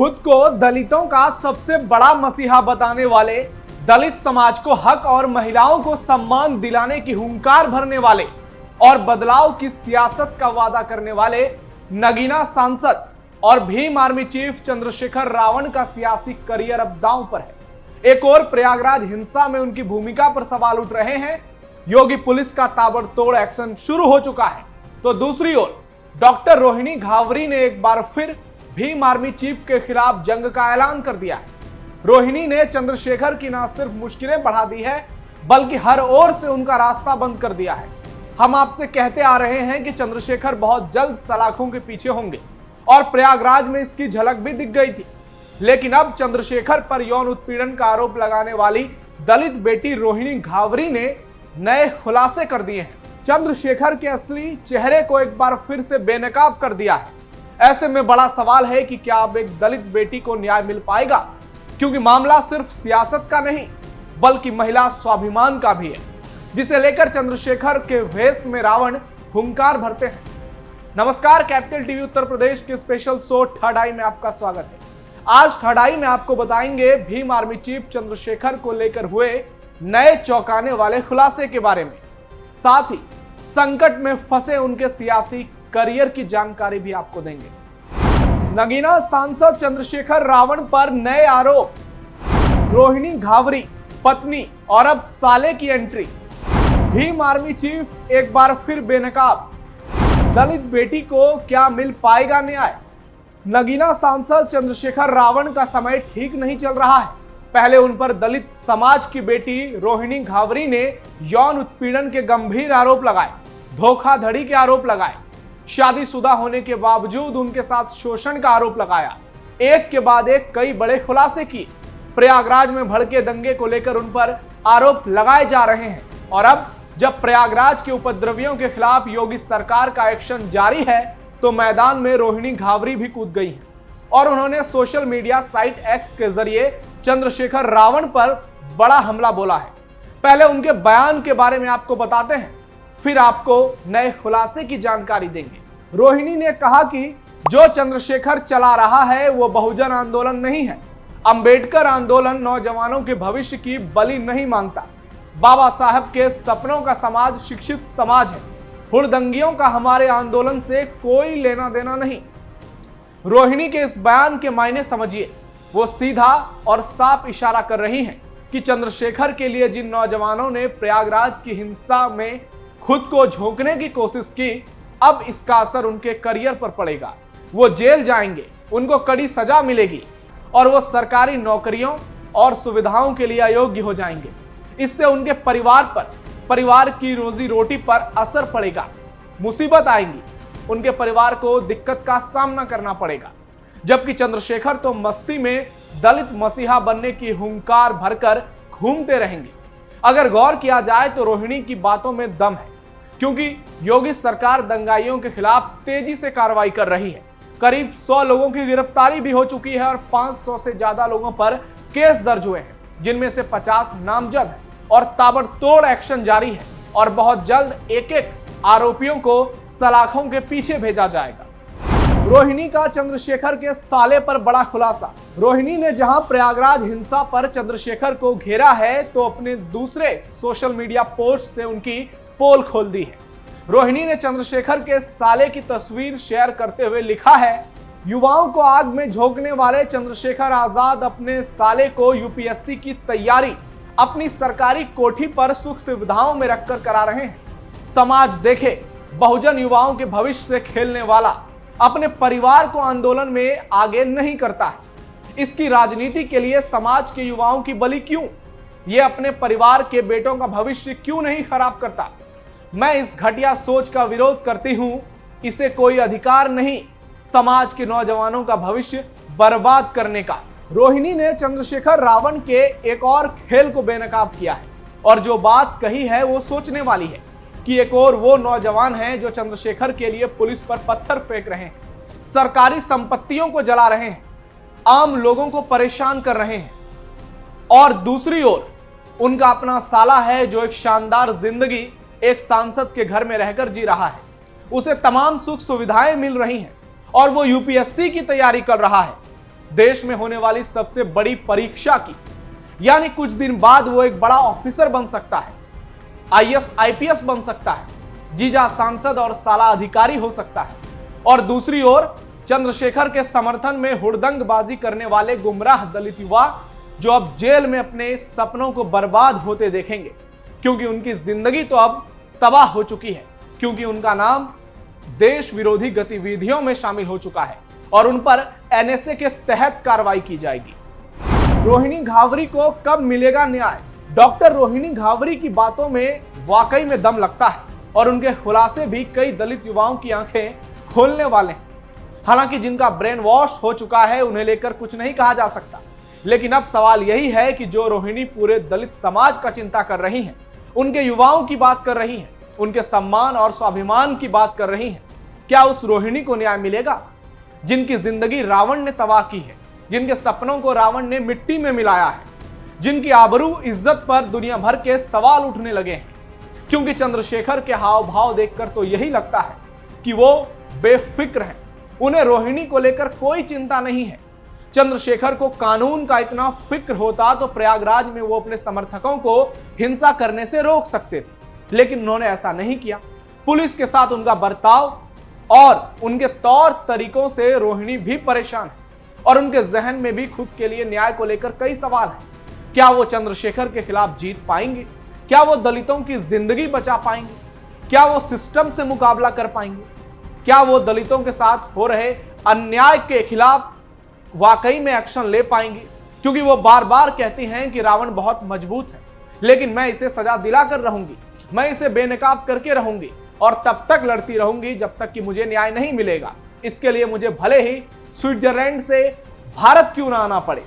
खुद को दलितों का सबसे बड़ा मसीहा बताने वाले, दलित समाज को हक और महिलाओं को सम्मान दिलाने की हुंकार भरने वाले और बदलाव की सियासत का वादा करने वाले नगीना सांसद और भीम आर्मी चीफ चंद्रशेखर रावण का सियासी करियर अब दांव पर है। एक और प्रयागराज हिंसा में उनकी भूमिका पर सवाल उठ रहे हैं। योगी पुलिस का ताबड़तोड़ एक्शन शुरू हो चुका है, तो दूसरी ओर डॉक्टर रोहिणी घावरी ने एक बार फिर भीम आर्मी चीफ के खिलाफ जंग का ऐलान कर दिया है। रोहिणी ने चंद्रशेखर की न सिर्फ मुश्किलें बढ़ा दी है, बल्कि हर ओर से उनका रास्ता बंद कर दिया है। हम आपसे कहते आ रहे हैं कि चंद्रशेखर बहुत जल्द सलाखों के पीछे होंगे और प्रयागराज में इसकी झलक भी दिख गई थी। लेकिन अब चंद्रशेखर पर यौन उत्पीड़न का आरोप लगाने वाली दलित बेटी रोहिणी घावरी ने नए खुलासे कर दिए हैं। चंद्रशेखर के असली चेहरे को एक बार फिर से बेनकाब कर दिया है। ऐसे में बड़ा सवाल है कि क्या अब एक दलित बेटी को न्याय मिल पाएगा, क्योंकि मामला सिर्फ सियासत का नहीं बल्कि महिला स्वाभिमान का भी है, जिसे लेकर चंद्रशेखर के भेष में रावण हुंकार भरते हैं। नमस्कार, कैपिटल टीवी उत्तर प्रदेश के स्पेशल शो थर्ड आई में आपका स्वागत है। आज थर्ड आई में आपको बताएंगे भीम आर्मी चीफ चंद्रशेखर को लेकर हुए नए चौंकाने वाले खुलासे के बारे में, साथ ही संकट में फंसे उनके सियासी करियर की जानकारी भी आपको देंगे। नगीना सांसद चंद्रशेखर रावण पर नए आरोप, रोहिणी घावरी पत्नी और अब साले की एंट्री, भीम आर्मी चीफ एक बार फिर बेनकाब, दलित बेटी को क्या मिल पाएगा न्याय। नगीना सांसद चंद्रशेखर रावण का समय ठीक नहीं चल रहा है। पहले उन पर दलित समाज की बेटी रोहिणी घावरी ने यौन उत्पीड़न के गंभीर आरोप लगाए, धोखाधड़ी के आरोप लगाए, शादीशुदा होने के बावजूद उनके साथ शोषण का आरोप लगाया। एक के बाद एक कई बड़े खुलासे किए। प्रयागराज में भड़के दंगे को लेकर उन पर आरोप लगाए जा रहे हैं और अब जब प्रयागराज के उपद्रवियों के खिलाफ योगी सरकार का एक्शन जारी है, तो मैदान में रोहिणी घावरी भी कूद गई हैं और उन्होंने सोशल मीडिया साइट एक्स के जरिए चंद्रशेखर रावण पर बड़ा हमला बोला है। पहले उनके बयान के बारे में आपको बताते हैं, फिर आपको नए खुलासे की जानकारी देंगे। रोहिणी ने कहा कि जो चंद्रशेखर चला रहा है वो बहुजन आंदोलन नहीं है। अंबेडकर आंदोलन नौजवानों के भविष्य की बलि नहीं मांगता। बाबा साहब के सपनों का समाज शिक्षित समाज है। हुड़दंगियों का हमारे आंदोलन से कोई लेना देना नहीं। रोहिणी के इस बयान के मायने समझिए। वो सीधा और साफ इशारा कर रही हैं कि चंद्रशेखर के लिए जिन नौजवानों ने प्रयागराज की हिंसा में खुद को झोंकने की कोशिश की, अब इसका असर उनके करियर पर पड़ेगा। वो जेल जाएंगे, उनको कड़ी सजा मिलेगी और वो सरकारी नौकरियों और सुविधाओं के लिए अयोग्य हो जाएंगे। इससे उनके परिवार पर, परिवार की रोजी रोटी पर असर पड़ेगा, मुसीबत आएंगी, उनके परिवार को दिक्कत का सामना करना पड़ेगा। जबकि चंद्रशेखर तो मस्ती में दलित मसीहा बनने की हुंकार भरकर घूमते रहेंगे। अगर गौर किया जाए तो रोहिणी की बातों में दम है, क्योंकि योगी सरकार दंगाइयों के खिलाफ तेजी से कार्रवाई कर रही है। करीब 100 लोगों की गिरफ्तारी भी हो चुकी है और 500 से ज्यादा लोगों पर केस दर्ज हुए हैं, जिनमें से 50 नामजद हैं और ताबड़तोड़ एक्शन जारी है और बहुत जल्द एक एक आरोपियों को सलाखों के पीछे भेजा जाएगा। रोहिणी का चंद्रशेखर के साले पर बड़ा खुलासा। रोहिणी ने जहां प्रयागराज हिंसा पर चंद्रशेखर को घेरा है, तो अपने दूसरे सोशल मीडिया पोस्ट से उनकी पोल खोल दी है। रोहिणी ने चंद्रशेखर के साले की तस्वीर शेयर करते हुए लिखा है, युवाओं को आग में झोंकने वाले चंद्रशेखर आजाद अपने साले को यूपीएससी की तैयारी अपनी सरकारी कोठी पर सुख सुविधाओं में रखकर करा रहे हैं। समाज देखे, बहुजन युवाओं के भविष्य से खेलने वाला अपने परिवार को आंदोलन में आगे नहीं करता है। इसकी राजनीति के लिए समाज के युवाओं की बलि क्यों? ये अपने परिवार के बेटों का भविष्य क्यों नहीं खराब करता? मैं इस घटिया सोच का विरोध करती हूं। इसे कोई अधिकार नहीं समाज के नौजवानों का भविष्य बर्बाद करने का। रोहिणी ने चंद्रशेखर रावण के एक और खेल को बेनकाब किया है और जो बात कही है वो सोचने वाली है कि एक और वो नौजवान हैं जो चंद्रशेखर के लिए पुलिस पर पत्थर फेंक रहे हैं, सरकारी संपत्तियों को जला रहे हैं, आम लोगों को परेशान कर रहे हैं, और दूसरी ओर उनका अपना साला है जो एक शानदार जिंदगी एक सांसद के घर में रहकर जी रहा है। उसे तमाम सुख सुविधाएं मिल रही हैं और वो यूपीएससी की तैयारी कर रहा है। देश में होने वाली सबसे बड़ी परीक्षा की, यानी कुछ दिन बाद वो एक बड़ा ऑफिसर बन सकता है, आईएएस आईपीएस बन सकता है, जीजा सांसद और साला अधिकारी हो सकता है। और दूसरी ओर चंद्रशेखर के समर्थन में हुड़दंगबाजी करने वाले गुमराह दलित युवा जो अब जेल में अपने सपनों को बर्बाद होते देखेंगे, क्योंकि उनकी जिंदगी तो अब तबाह हो चुकी है, क्योंकि उनका नाम देश विरोधी गतिविधियों में शामिल हो चुका है और उन पर एनएसए के तहत कार्रवाई की जाएगी। रोहिणी घावरी को कब मिलेगा न्याय? डॉक्टर रोहिणी घावरी की बातों में वाकई में दम लगता है और उनके खुलासे भी कई दलित युवाओं की आंखें खोलने वाले हैं। हालांकि जिनका ब्रेन वॉश हो चुका है उन्हें लेकर कुछ नहीं कहा जा सकता, लेकिन अब सवाल यही है कि जो रोहिणी पूरे दलित समाज का चिंता कर रही हैं, उनके युवाओं की बात कर रही हैं, उनके सम्मान और स्वाभिमान की बात कर रही हैं, क्या उस रोहिणी को न्याय मिलेगा जिनकी जिंदगी रावण ने तबाह की है, जिनके सपनों को रावण ने मिट्टी में मिलाया है, जिनकी आबरू इज्जत पर दुनिया भर के सवाल उठने लगे हैं? क्योंकि चंद्रशेखर के हाव भाव देखकर तो यही लगता है कि वो बेफिक्र हैं, उन्हें रोहिणी को लेकर कोई चिंता नहीं है। चंद्रशेखर को कानून का इतना फिक्र होता तो प्रयागराज में वो अपने समर्थकों को हिंसा करने से रोक सकते थे, लेकिन उन्होंने ऐसा नहीं किया। पुलिस के साथ उनका बर्ताव और उनके तौर तरीकों से रोहिणी भी परेशान है और उनके जहन में भी खुद के लिए न्याय को लेकर कई सवाल हैं। क्या वो चंद्रशेखर के खिलाफ जीत पाएंगे? क्या वो दलितों की जिंदगी बचा पाएंगे? क्या वो सिस्टम से मुकाबला कर पाएंगे? क्या वो दलितों के साथ हो रहे अन्याय के खिलाफ वाकई में एक्शन ले पाएंगे? क्योंकि वो बार बार कहती हैं कि रावण बहुत मजबूत है, लेकिन मैं इसे सजा दिलाकर रहूंगी, मैं इसे बेनकाब करके रहूंगी और तब तक लड़ती रहूंगी जब तक कि मुझे न्याय नहीं मिलेगा। इसके लिए मुझे भले ही स्विट्जरलैंड से भारत क्यों ना आना पड़े।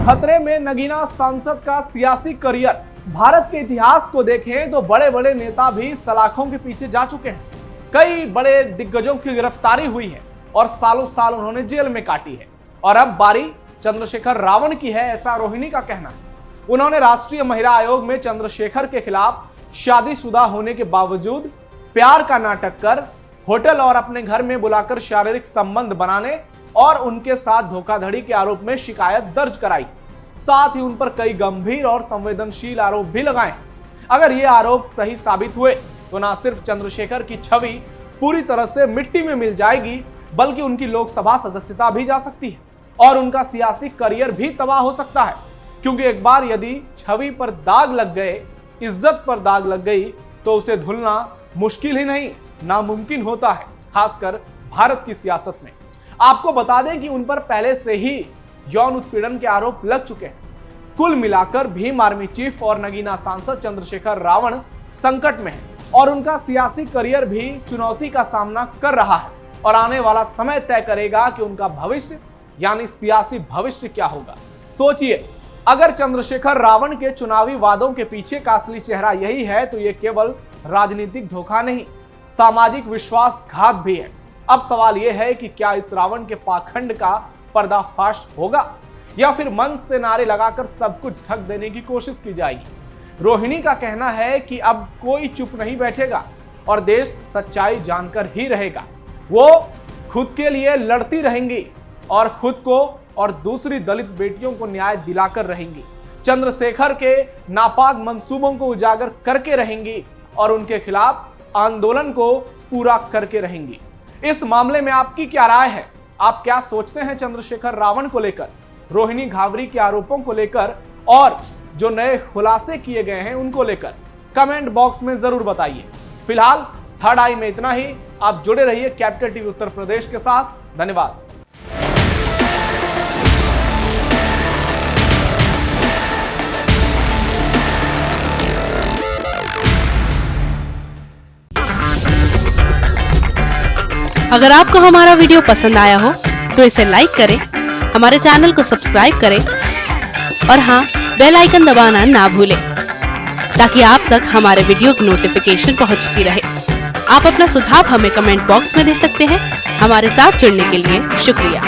खतरे में नगीना सांसद का सियासी करियर। भारत के इतिहास को देखें तो बड़े बड़े नेता भी सलाखों के पीछे जा चुके हैं। कई बड़े दिग्गजों की गिरफ्तारी हुई है और सालों साल उन्होंने जेल में काटी है और अब बारी चंद्रशेखर रावण की है, ऐसा रोहिणी का कहना है। उन्होंने राष्ट्रीय महिला आयोग में चंद्रशेखर के खिलाफ शादीशुदा होने के बावजूद प्यार का नाटक कर होटल और अपने घर में बुलाकर शारीरिक संबंध बनाने और उनके साथ धोखाधड़ी के आरोप में शिकायत दर्ज कराई। साथ ही उन पर कई गंभीर और संवेदनशील आरोप भी लगाए। अगर ये आरोप सही साबित हुए तो न सिर्फ चंद्रशेखर की छवि पूरी तरह से मिट्टी में मिल जाएगी, बल्कि उनकी लोकसभा सदस्यता भी जा सकती है और उनका सियासी करियर भी तबाह हो सकता है। क्योंकि एक बार यदि छवि पर दाग लग गए, इज्जत पर दाग लग गई, तो उसे धुलना मुश्किल ही नहीं, नामुमकिन होता है, खासकर भारत की सियासत में। आपको बता दें कि उन पर पहले से ही यौन उत्पीड़न के आरोप लग चुके हैं। कुल मिलाकर भीम आर्मी चीफ और नगीना सांसद चंद्रशेखर रावण संकट में है और उनका सियासी करियर भी चुनौती का सामना कर रहा है और आने वाला समय तय करेगा कि उनका भविष्य यानी सियासी भविष्य क्या होगा। सोचिए, अगर चंद्रशेखर रावण के चुनावी वादों के पीछे का असली चेहरा यही है तो ये केवल राजनीतिक धोखा नहीं, सामाजिक विश्वासघात भी है। अब सवाल यह है कि क्या इस रावण के पाखंड का पर्दाफाश होगा या फिर मंच से नारे लगाकर सब कुछ ढक देने की कोशिश की जाएगी। रोहिणी का कहना है कि अब कोई चुप नहीं बैठेगा और देश सच्चाई जानकर ही रहेगा। वो खुद के लिए लड़ती रहेंगी और खुद को और दूसरी दलित बेटियों को न्याय दिलाकर रहेंगी। चंद्रशेखर के नापाक मंसूबों को उजागर करके रहेंगी और उनके खिलाफ आंदोलन को पूरा करके रहेंगी। इस मामले में आपकी क्या राय है? आप क्या सोचते हैं चंद्रशेखर रावण को लेकर, रोहिणी घावरी के आरोपों को लेकर और जो नए खुलासे किए गए हैं उनको लेकर? कमेंट बॉक्स में जरूर बताइए। फिलहाल थर्ड आई में इतना ही। आप जुड़े रहिए कैपिटल टीवी उत्तर प्रदेश के साथ। धन्यवाद। अगर आपको हमारा वीडियो पसंद आया हो तो इसे लाइक करें, हमारे चैनल को सब्सक्राइब करें और हाँ, बेल आइकन दबाना ना भूलें ताकि आप तक हमारे वीडियो की नोटिफिकेशन पहुंचती रहे। आप अपना सुझाव हमें कमेंट बॉक्स में दे सकते हैं। हमारे साथ जुड़ने के लिए शुक्रिया।